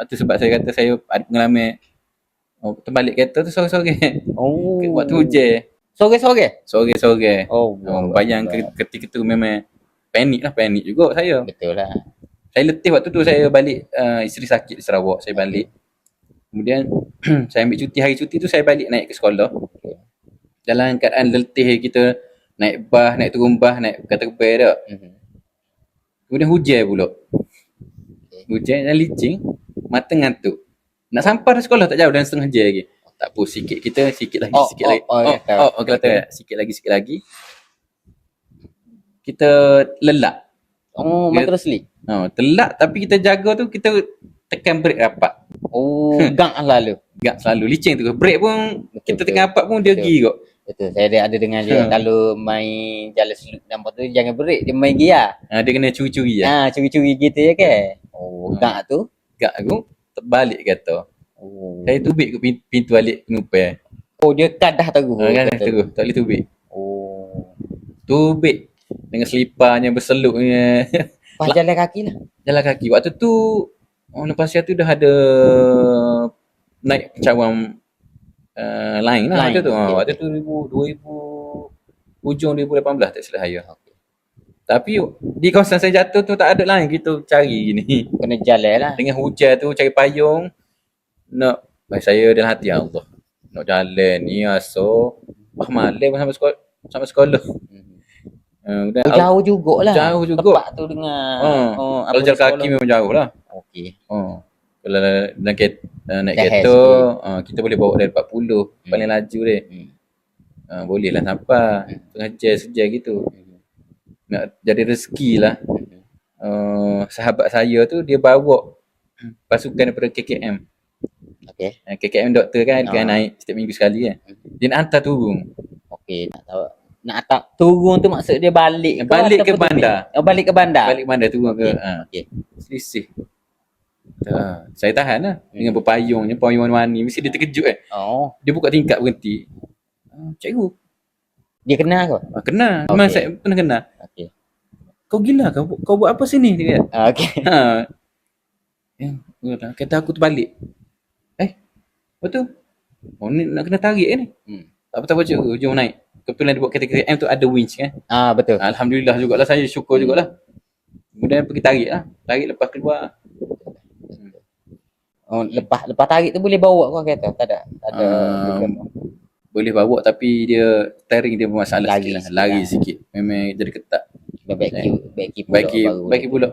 Itu sebab saya kata saya ada pengalaman terbalik kereta tu sore-sore. Oh. Waktu hujan. Sore-sore? Sore-sore. Oh, Bayang ketika tu memang panik juga saya. Betul lah. Saya letih waktu tu, saya balik, isteri sakit di Sarawak, saya balik. Kemudian saya ambil cuti, hari cuti tu saya balik naik ke sekolah. Dalam keadaan letih kita naik bas, naik turun bas, naik katerpillar dak. Kemudian hujan pula. Hujan dan licin, mata ngantuk. Nak sampai sekolah tak jauh, dalam setengah jam lagi. Tak apa, sikit lagi, sikit lagi. Sikit lagi. Kita lelak. Oh, mata sleep. Telak tapi kita jaga tu, kita tekan brake rapat. Oh, gak lalu. Gak selalu licin tu. Brake pun betul, kita tekan rapat pun dia pergi kok. Betul. Saya ada dengar dia kalau main jalan seluk nampak tu jangan brake, dia main gear. Dia kena curi-curi ya. Curi-curi gitu ya ke? Oh, gak tu. Gak aku terbalik kata. Oh. Saya tubik ke pintu balik penumpang. Oh, dia kadah terus. Kadah terus. Tak boleh tubik. Oh. Tubik dengan seliparnya berseluknya. Pas jalan kaki lah. Jalan kaki. Waktu tu lepas tu dah ada naik cawan lain lah waktu tu. Waktu tu 2000 hujung 2018 tak salah saya. Tapi di kawasan saya jatuh tu tak ada lain, kita cari gini. Kena jalan lah. Dengan hujan tu cari payung. Saya dalam hati, ya Allah, nak jalan ni so malam pun sampai sekolah. Jauh jugalah. Jauh juga. Tempat tu dengan kalau jalan kaki memang jauh lah. Okey. Kalau naik kereta, kita boleh bawa dari 40 paling laju dia. Boleh lah sampai tengah sejam gitu. Nak jadi rezeki lah. Sahabat saya tu dia bawa pasukan daripada KKM. Okey. KKM doktor kan, dia naik setiap minggu sekali kan. Dia nak hantar turun. Okey, nak tahu. Nak hantar turun tu maksud dia balik ke bandar. Balik ke bandar. Balik ke bandar turun ke. Okey. Selisih. Saya tahan lah dengan berpayungnya, payung warna-warni. Mesti dia terkejut kan. Dia buka tingkap berhenti. Cikgu. Dia kenal ke? Kenal. Memang saya pernah kenal. Okey. Kau gila ke? Kau buat apa sini? Dia kata. Okey. Kata aku terbalik. Betul? Ni nak kena tarik ni. Tak apa cikgu, hujung naik. Kebetulan dia buat kategori M tu ada winch kan. Betul. Alhamdulillah jugalah, saya syukur jugalah. Kemudian pergi tarik lah. Tarik lepas keluar. Lepas tarik tu boleh bawa kau kereta? Tak ada. Boleh bawa tapi dia steering dia bermasalah sikit lah. Lari sikit. Memang jadi ketat. Baiki pula. Baiki pula.